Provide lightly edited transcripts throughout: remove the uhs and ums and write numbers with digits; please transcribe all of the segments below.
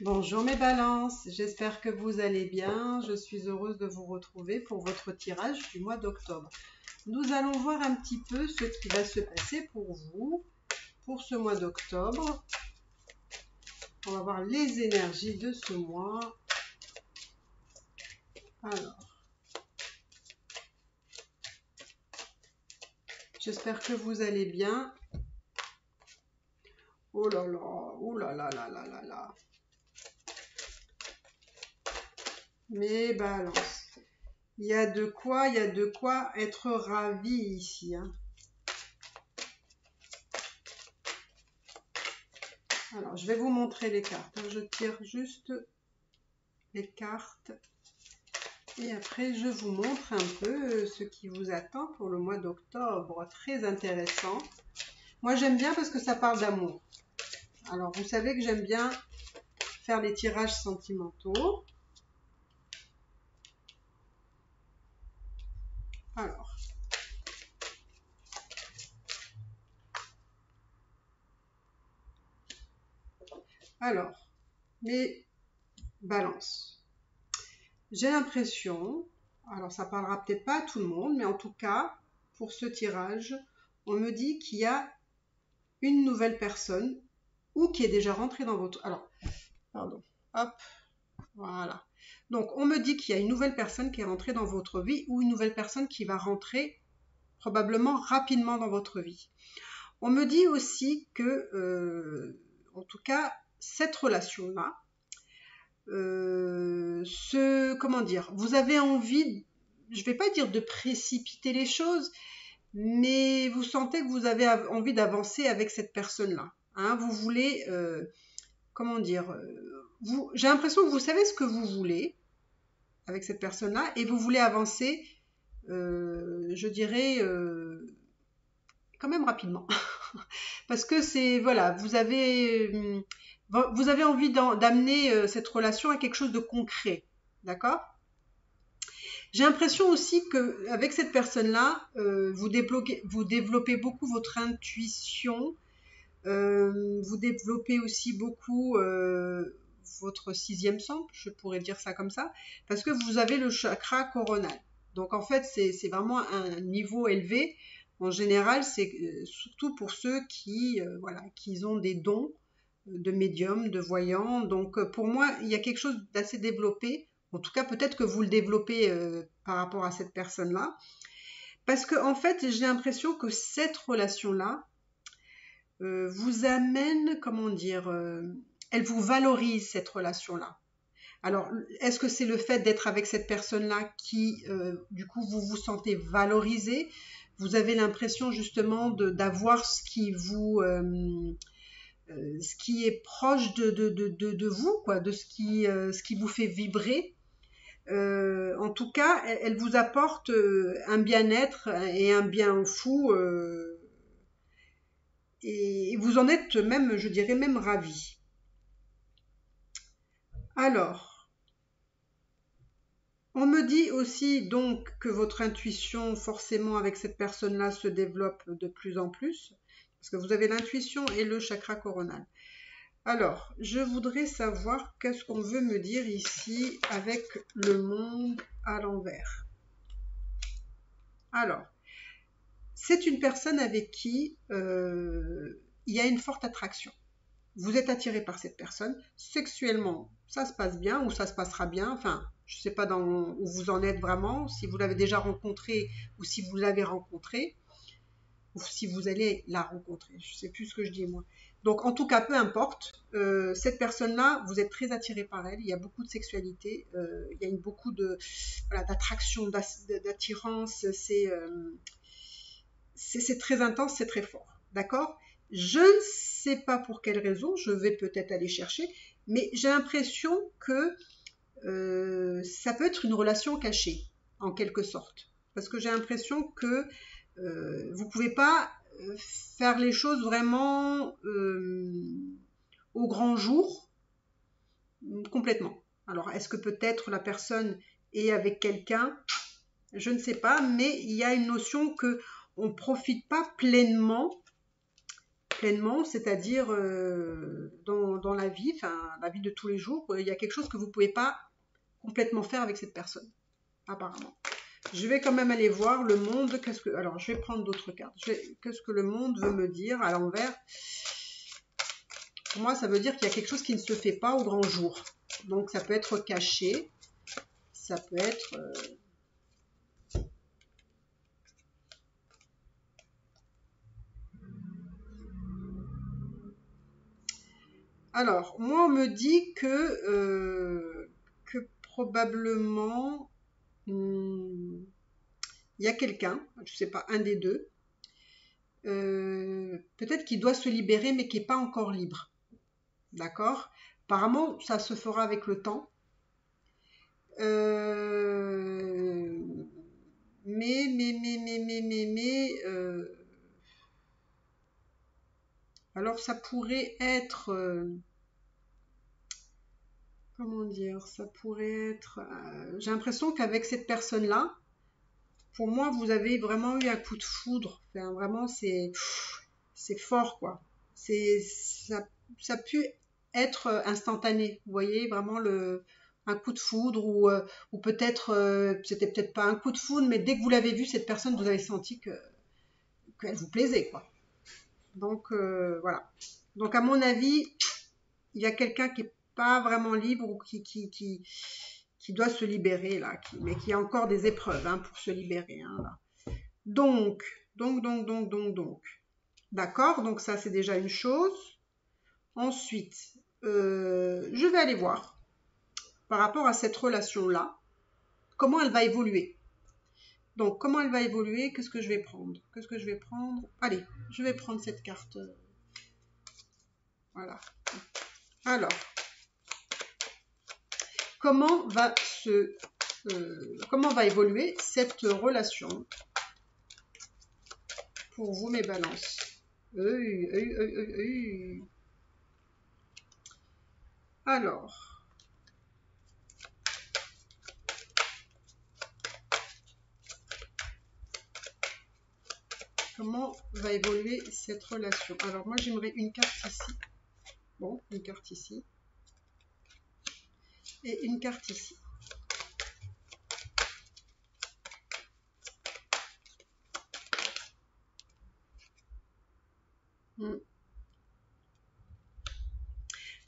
Bonjour mes balances, j'espère que vous allez bien. Je suis heureuse de vous retrouver pour votre tirage du mois d'octobre. Nous allons voir un petit peu ce qui va se passer pour vous pour ce mois d'octobre. On va voir les énergies de ce mois. Alors, j'espère que vous allez bien. Oh là là, oh là là là là là là. Mes balances. Il y a de quoi être ravi ici, hein. Alors, je vais vous montrer les cartes. Je tire juste les cartes et après je vous montre un peu ce qui vous attend pour le mois d'octobre. Très intéressant. Moi, j'aime bien parce que ça parle d'amour. Alors, vous savez que j'aime bien faire les tirages sentimentaux. Alors, mes balances. J'ai l'impression, alors ça parlera peut-être pas à tout le monde, mais en tout cas, pour ce tirage, on me dit qu'il y a une nouvelle personne ou qui est déjà rentrée dans votre... Alors, pardon, hop, voilà. Donc, on me dit qu'il y a une nouvelle personne qui est rentrée dans votre vie ou une nouvelle personne qui va rentrer probablement rapidement dans votre vie. On me dit aussi que, en tout cas, cette relation-là, comment dire, vous avez envie, je ne vais pas dire de précipiter les choses, mais vous sentez que vous avez envie d'avancer avec cette personne-là. Hein, vous voulez, comment dire, j'ai l'impression que vous savez ce que vous voulez avec cette personne-là et vous voulez avancer, je dirais, quand même rapidement. Parce que c'est, voilà, vous avez envie d'amener cette relation à quelque chose de concret. D'accord ? J'ai l'impression aussi qu'avec cette personne-là, vous développez beaucoup votre intuition, vous développez aussi beaucoup votre sixième sens, je pourrais dire ça comme ça, parce que vous avez le chakra coronal. Donc en fait, c'est vraiment un niveau élevé. En général, c'est surtout pour ceux qui, voilà, qui ont des dons de médium, de voyant. Donc pour moi, il y a quelque chose d'assez développé. En tout cas, peut-être que vous le développez par rapport à cette personne-là. Parce que en fait, j'ai l'impression que cette relation-là vous amène, comment dire, elle vous valorise cette relation-là. Alors, est-ce que c'est le fait d'être avec cette personne-là qui, du coup, vous vous sentez valorisé? Vous avez l'impression justement d'avoir ce qui vous... ce qui est proche de vous, quoi, de ce qui vous fait vibrer. En tout cas, elle vous apporte un bien-être et un bien fou, et vous en êtes même, je dirais même ravi. Alors, on me dit aussi donc que votre intuition, forcément avec cette personne-là, se développe de plus en plus, parce que vous avez l'intuition et le chakra coronal. Alors, je voudrais savoir qu'est-ce qu'on veut me dire ici avec le monde à l'envers. Alors, c'est une personne avec qui il y a une forte attraction. Vous êtes attiré par cette personne. Sexuellement, ça se passe bien ou ça se passera bien. Enfin, je ne sais pas où vous en êtes vraiment, si vous l'avez déjà rencontré ou si vous l'avez rencontré, ou si vous allez la rencontrer. Je ne sais plus ce que je dis moi. Donc en tout cas, peu importe, cette personne-là, vous êtes très attiré par elle, il y a beaucoup de sexualité, il y a beaucoup d'attraction, d'attirance, c'est très intense, c'est très fort, d'accord ? Je ne sais pas pour quelle raison, je vais peut-être aller chercher, mais j'ai l'impression que ça peut être une relation cachée, en quelque sorte, parce que j'ai l'impression que vous ne pouvez pas faire les choses vraiment au grand jour, complètement. Alors, est-ce que peut-être la personne est avec quelqu'un? Je ne sais pas, mais il y a une notion que on ne profite pas pleinement pleinement, c'est-à-dire dans la vie, enfin la vie de tous les jours, il y a quelque chose que vous ne pouvez pas complètement faire avec cette personne, apparemment. Je vais quand même aller voir le monde. Alors, je vais prendre d'autres cartes. Qu'est-ce que le monde veut me dire à l'envers? Pour moi, ça veut dire qu'il y a quelque chose qui ne se fait pas au grand jour. Donc, ça peut être caché. Ça peut être... Alors, moi, on me dit que probablement, il y a quelqu'un, je ne sais pas, un des deux, peut-être qu'il doit se libérer, mais qui n'est pas encore libre. D'accord? Apparemment, ça se fera avec le temps. Alors ça pourrait être, comment dire, ça pourrait être, j'ai l'impression qu'avec cette personne-là, pour moi, vous avez vraiment eu un coup de foudre. Enfin, vraiment, c'est fort, quoi. Ça a pu être instantané. Vous voyez, vraiment un coup de foudre ou peut-être, c'était peut-être pas un coup de foudre, mais dès que vous l'avez vu, cette personne, vous avez senti qu'elle vous plaisait, quoi. Donc, voilà. Donc, à mon avis, il y a quelqu'un qui est pas vraiment libre ou qui doit se libérer, là, mais qui a encore des épreuves hein, pour se libérer. Hein, là. Donc. D'accord, donc ça, c'est déjà une chose. Ensuite, je vais aller voir, par rapport à cette relation-là, comment elle va évoluer. Donc, comment elle va évoluer? Qu'est-ce que je vais prendre? Allez, je vais prendre cette carte. Voilà. Alors, comment va évoluer cette relation pour vous, mes balances? Alors, comment va évoluer cette relation? Alors, moi, j'aimerais une carte ici. Bon, une carte ici. Et une carte ici.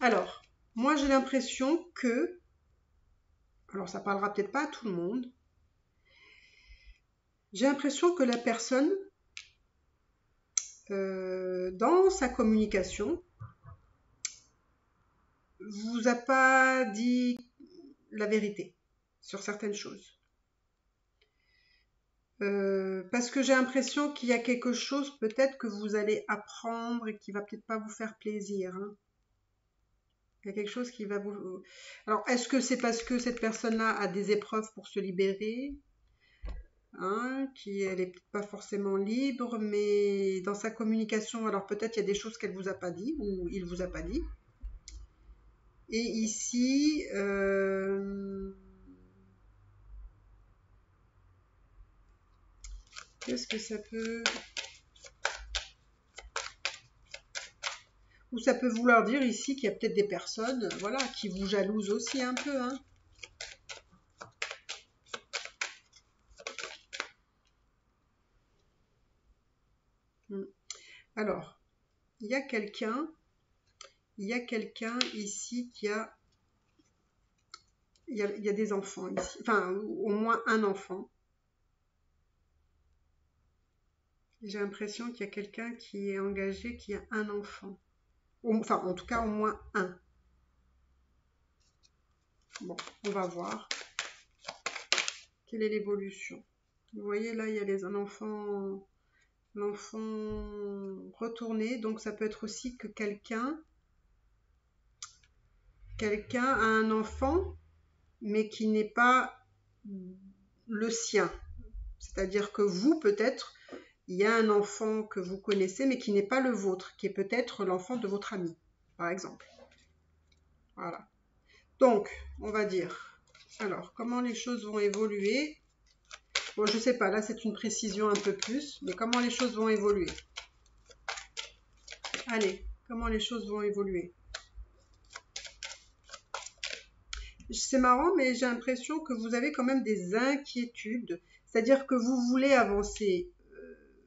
Alors, moi j'ai l'impression que, alors ça parlera peut-être pas à tout le monde, j'ai l'impression que la personne, dans sa communication, vous a pas dit la vérité sur certaines choses. Parce que j'ai l'impression qu'il y a quelque chose peut-être que vous allez apprendre et qui va peut-être pas vous faire plaisir. Hein. Il y a quelque chose qui va vous... Alors, est-ce que c'est parce que cette personne-là a des épreuves pour se libérer hein, elle est pas forcément libre, mais dans sa communication, alors peut-être il y a des choses qu'elle vous a pas dit ou il vous a pas dit. Et ici, qu'est-ce que ça peut... Ou ça peut vouloir dire ici qu'il y a peut-être des personnes, voilà, qui vous jalousent aussi un peu, hein. Alors, il y a quelqu'un ici qui a... Il y a des enfants ici, enfin, au moins un enfant. J'ai l'impression qu'il y a quelqu'un qui est engagé, qui a un enfant. Enfin, en tout cas, au moins un. Bon, on va voir. Quelle est l'évolution? Vous voyez, là, il y a l'enfant retourné. Donc, ça peut être aussi que quelqu'un a un enfant, mais qui n'est pas le sien. C'est-à-dire que vous, peut-être, il y a un enfant que vous connaissez, mais qui n'est pas le vôtre, qui est peut-être l'enfant de votre ami, par exemple. Voilà. Donc, on va dire, alors, comment les choses vont évoluer? Bon, je sais pas, là c'est une précision un peu plus, mais comment les choses vont évoluer? Allez, comment les choses vont évoluer? C'est marrant, mais j'ai l'impression que vous avez quand même des inquiétudes. C'est-à-dire que vous voulez avancer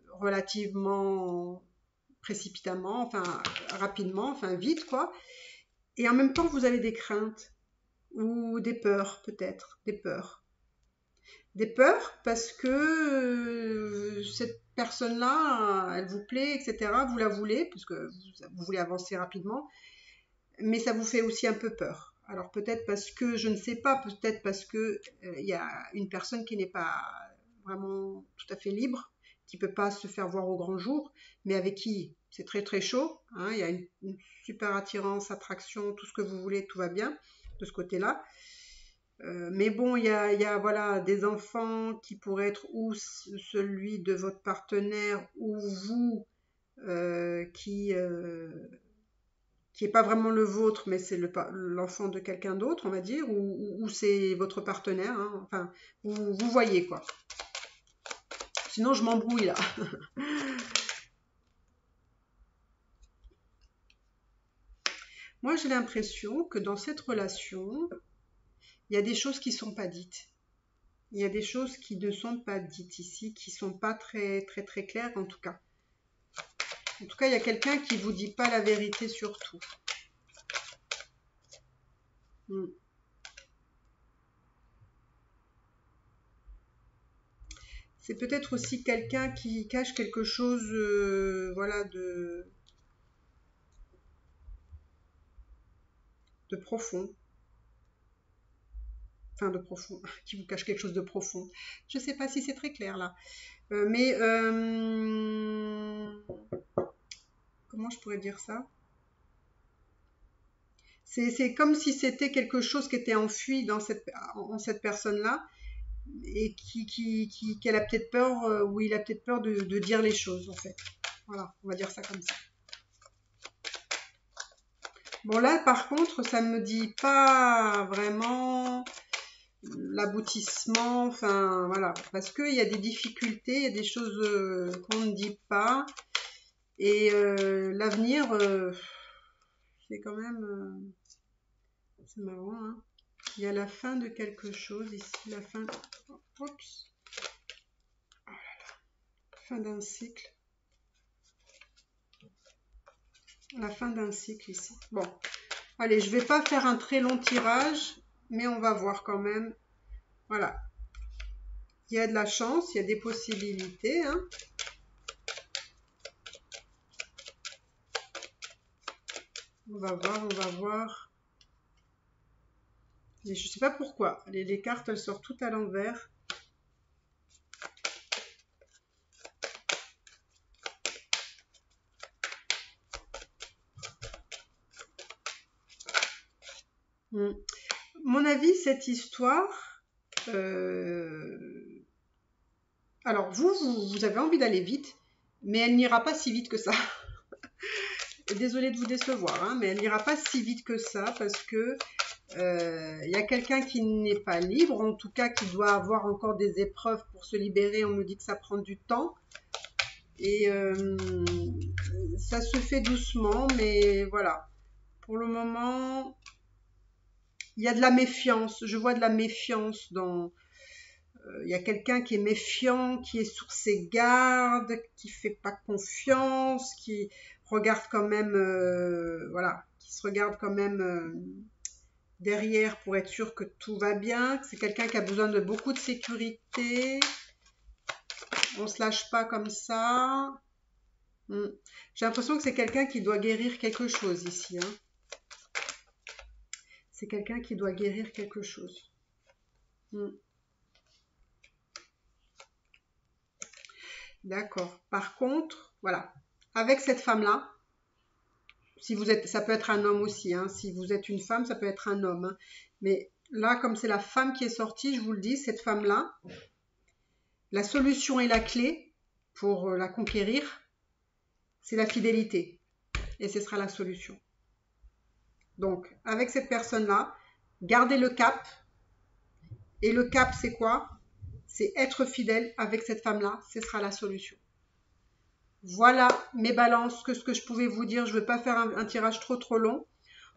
relativement précipitamment, enfin rapidement, enfin vite, quoi. Et en même temps, vous avez des craintes ou des peurs, peut-être, des peurs. Des peurs parce que cette personne-là, elle vous plaît, etc. Vous la voulez, parce que vous voulez avancer rapidement, mais ça vous fait aussi un peu peur. Alors peut-être parce que, je ne sais pas, peut-être parce que il y a une personne qui n'est pas vraiment tout à fait libre, qui peut pas se faire voir au grand jour, mais avec qui c'est très très chaud, hein, il y a une super attirance, attraction, tout ce que vous voulez, tout va bien de ce côté-là. Mais bon, il y a voilà, des enfants qui pourraient être ou celui de votre partenaire ou vous qui est pas vraiment le vôtre, mais c'est l'enfant de quelqu'un d'autre, on va dire, ou c'est votre partenaire. Hein. Enfin, vous voyez quoi. Sinon, je m'embrouille là. Moi, j'ai l'impression que dans cette relation, il y a des choses qui sont pas dites. Il y a des choses qui ne sont pas dites ici, qui sont pas très très très claires en tout cas. En tout cas, il y a quelqu'un qui vous dit pas la vérité sur tout. Hmm. C'est peut-être aussi quelqu'un qui cache quelque chose, voilà, de profond. Enfin, de profond, qui vous cache quelque chose de profond. Je ne sais pas si c'est très clair là. Mais comment je pourrais dire ça? C'est comme si c'était quelque chose qui était enfui en cette personne-là et qu'elle a peut-être peur, ou il a peut-être peur de dire les choses en fait. Voilà, on va dire ça comme ça. Bon là, par contre, ça ne me dit pas vraiment l'aboutissement, enfin voilà, parce qu'il y a des difficultés, il y a des choses qu'on ne dit pas, et l'avenir, c'est quand même, c'est marrant, hein. Il y a la fin de quelque chose ici, la fin, oups, fin d'un cycle, la fin d'un cycle ici. Bon, allez, je vais pas faire un très long tirage, mais on va voir quand même. Voilà, il y a de la chance, il y a des possibilités, hein. On va voir, on va voir. Et je sais pas pourquoi. Les cartes, elles sortent toutes à l'envers. Hmm. Mon avis, cette histoire, alors vous avez envie d'aller vite, mais elle n'ira pas si vite que ça. Désolée de vous décevoir, hein, mais elle n'ira pas si vite que ça parce que y a quelqu'un qui n'est pas libre, en tout cas qui doit avoir encore des épreuves pour se libérer. On me dit que ça prend du temps et ça se fait doucement, mais voilà. Pour le moment, il y a de la méfiance. Je vois de la méfiance dans. Il y a quelqu'un qui est méfiant, qui est sur ses gardes, qui fait pas confiance, qui regarde quand même, voilà, qui se regarde quand même derrière pour être sûr que tout va bien. C'est quelqu'un qui a besoin de beaucoup de sécurité. On se lâche pas comme ça. J'ai l'impression que c'est quelqu'un qui doit guérir quelque chose ici. Hein. C'est quelqu'un qui doit guérir quelque chose. D'accord. Par contre, voilà, avec cette femme-là, si vous êtes, ça peut être un homme aussi, hein. Si vous êtes une femme, ça peut être un homme, hein. Mais là, comme c'est la femme qui est sortie, je vous le dis, cette femme-là, la solution et la clé pour la conquérir, c'est la fidélité. Et ce sera la solution. Donc, avec cette personne-là, gardez le cap. Et le cap, c'est quoi? C'est être fidèle avec cette femme-là. Ce sera la solution. Voilà mes balances, ce que je pouvais vous dire. Je ne veux pas faire un tirage trop long.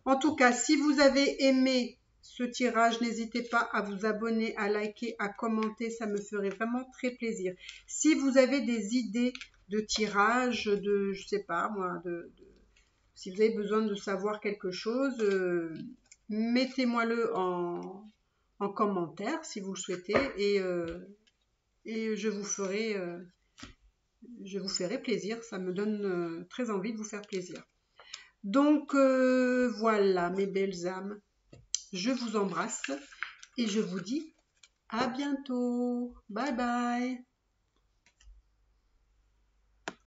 En tout cas, si vous avez aimé ce tirage, n'hésitez pas à vous abonner, à liker, à commenter. Ça me ferait vraiment très plaisir. Si vous avez des idées de tirage, je sais pas moi, si vous avez besoin de savoir quelque chose, mettez-moi-le en commentaire si vous le souhaitez et je vous ferai plaisir. Ça me donne très envie de vous faire plaisir. Donc voilà mes belles âmes, je vous embrasse et je vous dis à bientôt. Bye bye.